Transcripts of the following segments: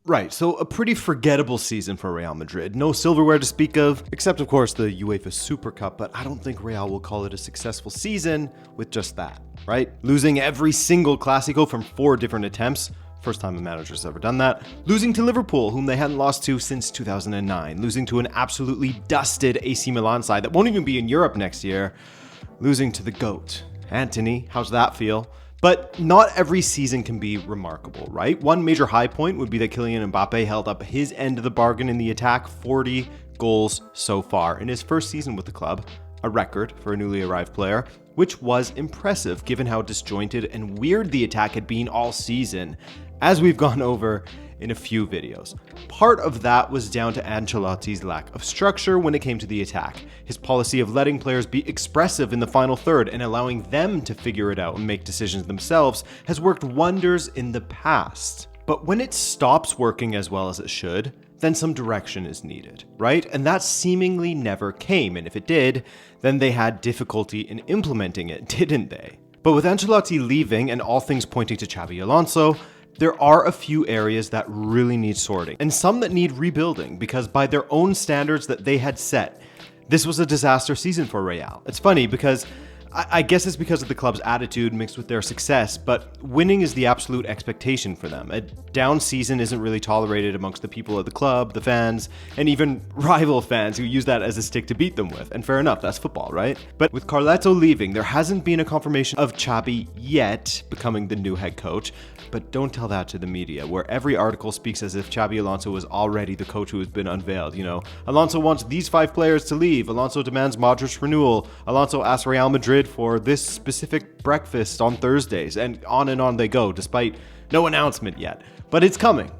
Right, so a pretty forgettable season for Real Madrid. No silverware to speak of, except of course the UEFA Super Cup, but I don't think Real will call it a successful season with just that, right? Losing every single Clásico from 4 different attempts. First time a manager's ever done that. Losing to Liverpool, whom they hadn't lost to since 2009. Losing to an absolutely dusted AC Milan side that won't even be in Europe next year. Losing to the GOAT. Anthony, how's that feel? But not every season can be remarkable, right? One major high point would be that Kylian Mbappe held up his end of the bargain in the attack, 40 goals so far in his first season with the club, a record for a newly arrived player, which was impressive given how disjointed and weird the attack had been all season, as we've gone over in a few videos. Part of that was down to Ancelotti's lack of structure when it came to the attack. His policy of letting players be expressive in the final third and allowing them to figure it out and make decisions themselves has worked wonders in the past. But when it stops working as well as it should, then some direction is needed, right? And that seemingly never came, and if it did, then they had difficulty in implementing it, didn't they? But with Ancelotti leaving and all things pointing to Xabi Alonso, there are a few areas that really need sorting, and some that need rebuilding, because by their own standards that they had set, this was a disaster season for Real. It's funny because I guess it's because of the club's attitude mixed with their success, but winning is the absolute expectation for them. A down season isn't really tolerated amongst the people at the club, the fans, and even rival fans who use that as a stick to beat them with. And fair enough, that's football, right? But with Carleto leaving, there hasn't been a confirmation of Xabi yet becoming the new head coach. But don't tell that to the media, where every article speaks as if Xabi Alonso was already the coach who has been unveiled. You know, Alonso wants these 5 players to leave. Alonso demands Modric's renewal. Alonso asks Real Madrid for this specific breakfast on Thursdays, and on they go, despite no announcement yet. But it's coming.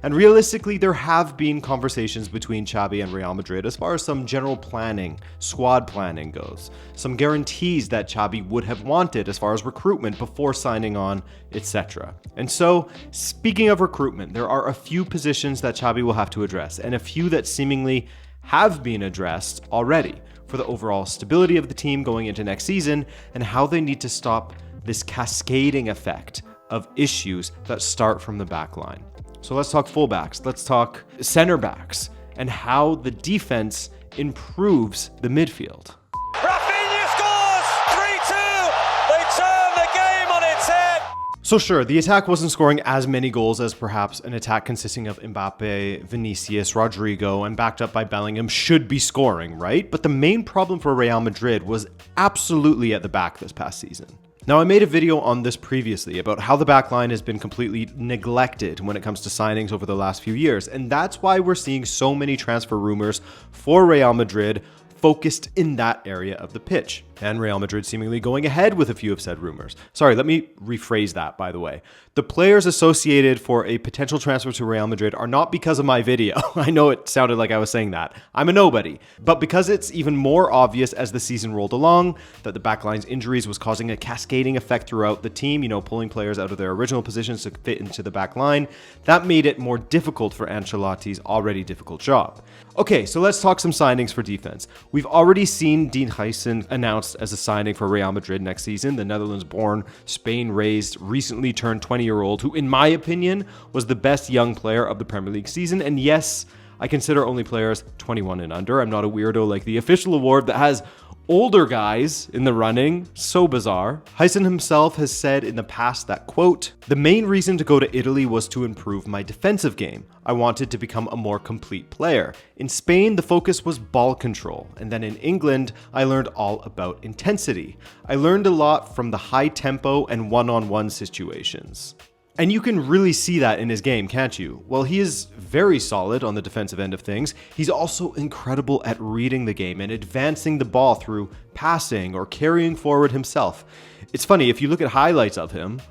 And realistically, there have been conversations between Xabi and Real Madrid as far as some general planning, squad planning goes. Some guarantees that Xabi would have wanted as far as recruitment before signing on, etc. And so, speaking of recruitment, there are a few positions that Xabi will have to address, and a few that seemingly have been addressed already for the overall stability of the team going into next season and how they need to stop this cascading effect of issues that start from the back line. So let's talk fullbacks, let's talk center backs, and how the defense improves the midfield. Rafinha scores! 3-2! They turn the game on its head! So sure, the attack wasn't scoring as many goals as perhaps an attack consisting of Mbappe, Vinicius, Rodrigo, and backed up by Bellingham should be scoring, right? But the main problem for Real Madrid was absolutely at the back this past season. Now, I made a video on this previously about how the backline has been completely neglected when it comes to signings over the last few years, and that's why we're seeing so many transfer rumors for Real Madrid focused in that area of the pitch, and Real Madrid seemingly going ahead with a few of said rumors. Sorry, let me rephrase that, by the way. The players associated for a potential transfer to Real Madrid are not because of my video. I know it sounded like I was saying that. I'm a nobody. But because it's even more obvious as the season rolled along that the backline's injuries was causing a cascading effect throughout the team, pulling players out of their original positions to fit into the back line, that made it more difficult for Ancelotti's already difficult job. Okay, so let's talk some signings for defense. We've already seen Dean Huijsen announced as a signing for Real Madrid next season, the Netherlands-born, Spain-raised, recently turned 20-year-old, who in my opinion was the best young player of the Premier League season. And yes, I consider only players 21 and under. I'm not a weirdo like the official award that has older guys in the running. So bizarre. Huijsen himself has said in the past that, quote, "The main reason to go to Italy was to improve my defensive game. I wanted to become a more complete player. In Spain, the focus was ball control. And then in England, I learned all about intensity. I learned a lot from the high tempo and one-on-one situations." And you can really see that in his game, can't you? While he is very solid on the defensive end of things, he's also incredible at reading the game and advancing the ball through passing or carrying forward himself. It's funny, if you look at highlights of him,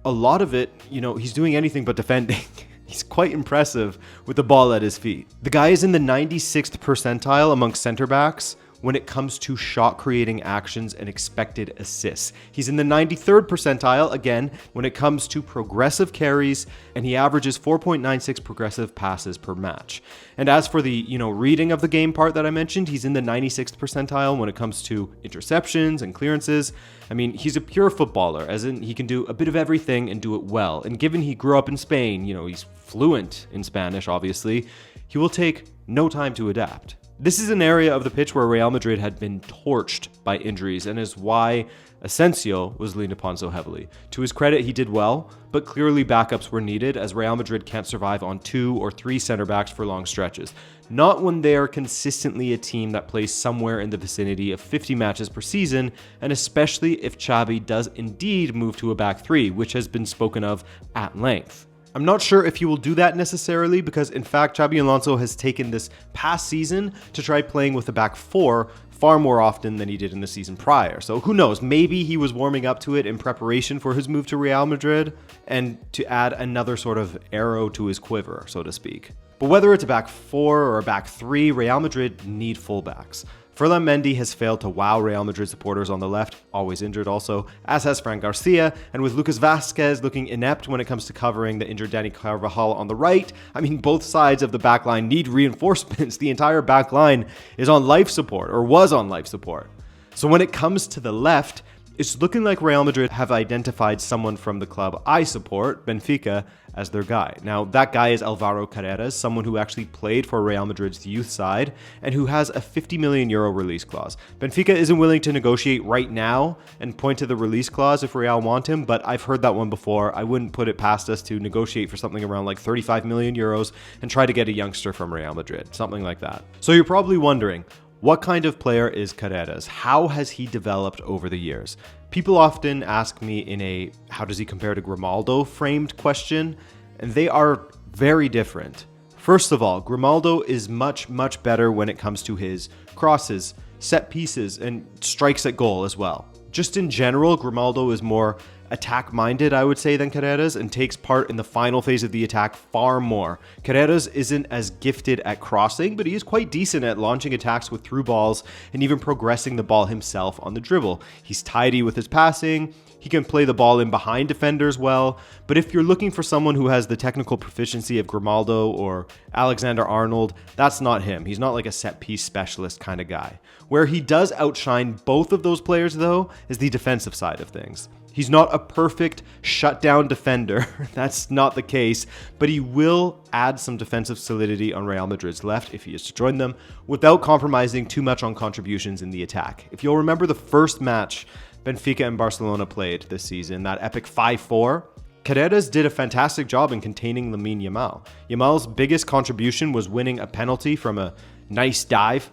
a lot of it, he's doing anything but defending. He's quite impressive with the ball at his feet. The guy is in the 96th percentile among center backs when it comes to shot creating actions and expected assists. He's in the 93rd percentile, again, when it comes to progressive carries, and he averages 4.96 progressive passes per match. And as for the, reading of the game part that I mentioned, he's in the 96th percentile when it comes to interceptions and clearances. I mean, he's a pure footballer, as in he can do a bit of everything and do it well. And given he grew up in Spain, he's fluent in Spanish, obviously, he will take no time to adapt. This is an area of the pitch where Real Madrid had been torched by injuries and is why Asensio was leaned upon so heavily. To his credit, he did well, but clearly backups were needed as Real Madrid can't survive on 2 or 3 center backs for long stretches. Not when they are consistently a team that plays somewhere in the vicinity of 50 matches per season, and especially if Xavi does indeed move to a back 3, which has been spoken of at length. I'm not sure if he will do that necessarily because, in fact, Xabi Alonso has taken this past season to try playing with a back 4 far more often than he did in the season prior. So who knows, maybe he was warming up to it in preparation for his move to Real Madrid and to add another sort of arrow to his quiver, so to speak. But whether it's a back 4 or a back 3, Real Madrid need fullbacks. Ferland Mendy has failed to wow Real Madrid supporters on the left, always injured also, as has Fran Garcia, and with Lucas Vazquez looking inept when it comes to covering the injured Dani Carvajal on the right, I mean, both sides of the back line need reinforcements. The entire back line is on life support, or was on life support. So when it comes to the left, it's looking like Real Madrid have identified someone from the club I support, Benfica, as their guy. Now, that guy is Alvaro Carreras, someone who actually played for Real Madrid's youth side and who has a 50 million euro release clause. Benfica isn't willing to negotiate right now and point to the release clause if Real want him, but I've heard that one before. I wouldn't put it past us to negotiate for something around like 35 million euros and try to get a youngster from Real Madrid, something like that. So you're probably wondering, what kind of player is Carreras? How has he developed over the years? People often ask me in a how does he compare to Grimaldo framed question, and they are very different. First of all, Grimaldo is much better when it comes to his crosses, set pieces, and strikes at goal as well. Just in general, Grimaldo is more attack-minded, I would say, than Carreras and takes part in the final phase of the attack far more. Carreras isn't as gifted at crossing, but he is quite decent at launching attacks with through balls and even progressing the ball himself on the dribble. He's tidy with his passing, he can play the ball in behind defenders well, but if you're looking for someone who has the technical proficiency of Grimaldo or Alexander-Arnold, that's not him. He's not like a set-piece specialist kind of guy. Where he does outshine both of those players, though, is the defensive side of things. He's not a perfect shutdown defender, that's not the case, but he will add some defensive solidity on Real Madrid's left if he is to join them, without compromising too much on contributions in the attack. If you'll remember the first match Benfica and Barcelona played this season, that epic 5-4, Carreras did a fantastic job in containing Lamine Yamal. Yamal's biggest contribution was winning a penalty from a nice dive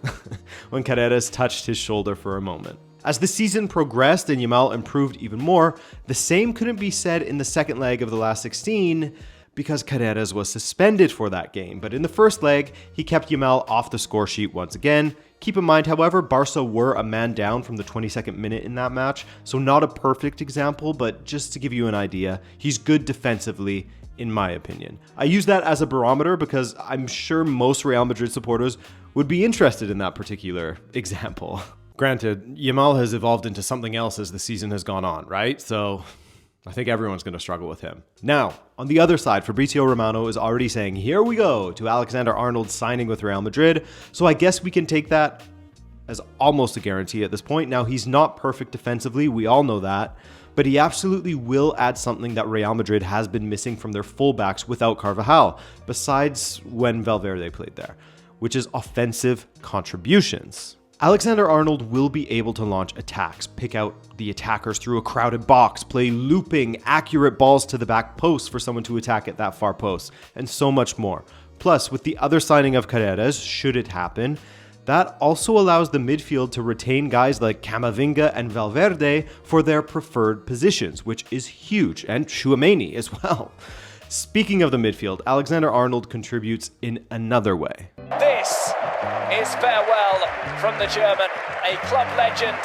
when Carreras touched his shoulder for a moment. As the season progressed and Yamal improved even more, the same couldn't be said in the second leg of the last 16 because Carreras was suspended for that game. But in the first leg, he kept Yamal off the score sheet once again. Keep in mind, however, Barca were a man down from the 22nd minute in that match, so not a perfect example, but just to give you an idea, he's good defensively, in my opinion. I use that as a barometer because I'm sure most Real Madrid supporters would be interested in that particular example. Granted, Yamal has evolved into something else as the season has gone on, right? So I think everyone's going to struggle with him. Now, on the other side, Fabrizio Romano is already saying, here we go, to Alexander-Arnold signing with Real Madrid. So I guess we can take that as almost a guarantee at this point. Now, he's not perfect defensively, we all know that, but he absolutely will add something that Real Madrid has been missing from their fullbacks without Carvajal, besides when Valverde played there, which is offensive contributions. Alexander-Arnold will be able to launch attacks, pick out the attackers through a crowded box, play looping, accurate balls to the back post for someone to attack at that far post, and so much more. Plus, with the other signing of Carreras, should it happen, that also allows the midfield to retain guys like Camavinga and Valverde for their preferred positions, which is huge, and Tchouaméni as well. Speaking of the midfield, Alexander-Arnold contributes in another way. This is farewell from the German, a club legend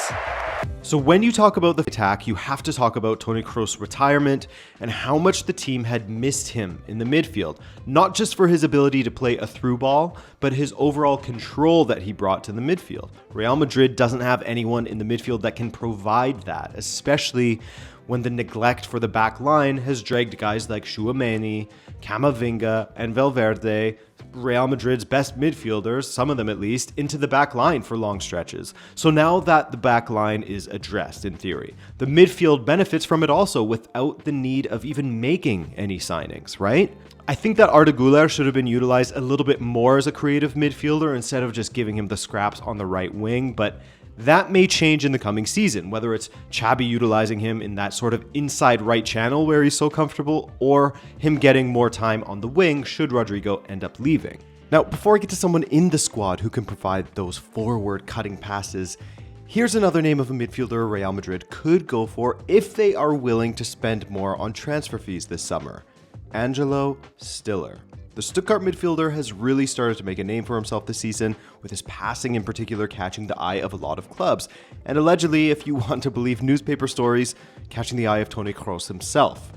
So when you talk about the attack, you have to talk about Toni Kroos' retirement and how much the team had missed him in the midfield. Not just for his ability to play a through ball, but his overall control that he brought to the midfield. Real Madrid doesn't have anyone in the midfield that can provide that, especially when the neglect for the back line has dragged guys like Tchouaméni, Camavinga, and Valverde, Real Madrid's best midfielders, some of them at least, into the back line for long stretches. So now that the back line is addressed in theory, the midfield benefits from it also without the need of even making any signings, right? I think that Arda Güler should have been utilized a little bit more as a creative midfielder instead of just giving him the scraps on the right wing, but that may change in the coming season, whether it's Xabi utilizing him in that sort of inside right channel where he's so comfortable, or him getting more time on the wing should Rodrigo end up leaving. Now, before I get to someone in the squad who can provide those forward cutting passes, here's another name of a midfielder Real Madrid could go for if they are willing to spend more on transfer fees this summer. Angelo Stiller. The Stuttgart midfielder has really started to make a name for himself this season, with his passing in particular catching the eye of a lot of clubs, and allegedly, if you want to believe newspaper stories, catching the eye of Toni Kroos himself.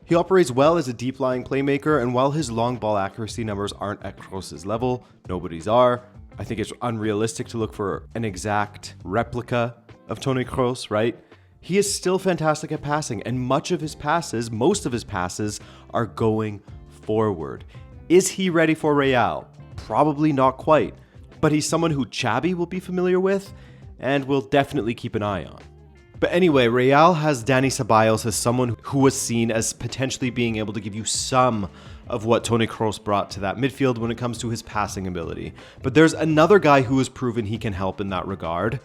He operates well as a deep-lying playmaker, and while his long ball accuracy numbers aren't at Kroos' level, nobody's are. I think it's unrealistic to look for an exact replica of Toni Kroos, right? He is still fantastic at passing, and most of his passes, are going forward. Is he ready for Real? Probably not quite, but he's someone who Xabi will be familiar with and will definitely keep an eye on. But anyway, Real has Dani Ceballos as someone who was seen as potentially being able to give you some of what Toni Kroos brought to that midfield when it comes to his passing ability. But there's another guy who has proven he can help in that regard,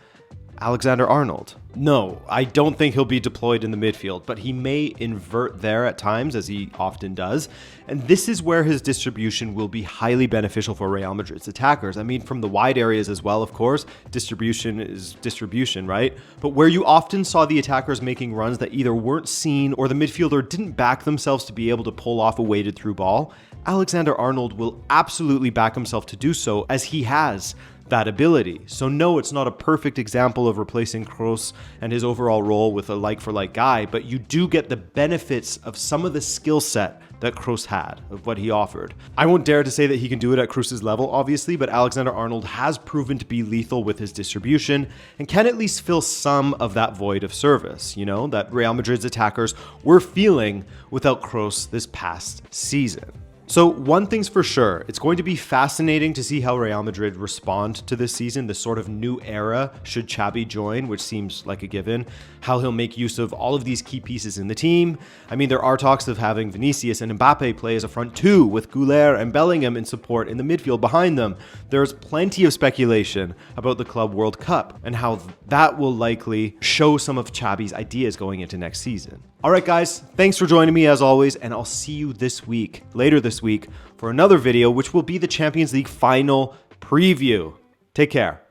Alexander-Arnold. No, I don't think he'll be deployed in the midfield, but he may invert there at times, as he often does. And this is where his distribution will be highly beneficial for Real Madrid's attackers. I mean, from the wide areas as well, of course. Distribution is distribution, right? But where you often saw the attackers making runs that either weren't seen or the midfielder didn't back themselves to be able to pull off a weighted through ball, Alexander-Arnold will absolutely back himself to do so, as he has that ability. So no, it's not a perfect example of replacing Kroos and his overall role with a like-for-like guy, but you do get the benefits of some of the skill set that Kroos had, of what he offered. I won't dare to say that he can do it at Kroos' level, obviously, but Alexander-Arnold has proven to be lethal with his distribution and can at least fill some of that void of service, that Real Madrid's attackers were feeling without Kroos this past season. So one thing's for sure, it's going to be fascinating to see how Real Madrid respond to this season, this sort of new era should Xabi join, which seems like a given, how he'll make use of all of these key pieces in the team. I mean, there are talks of having Vinicius and Mbappe play as a front two with Güler and Bellingham in support in the midfield behind them. There's plenty of speculation about the Club World Cup and how that will likely show some of Xabi's ideas going into next season. All right, guys, thanks for joining me as always, and I'll see you later this week, for another video, which will be the Champions League final preview. Take care.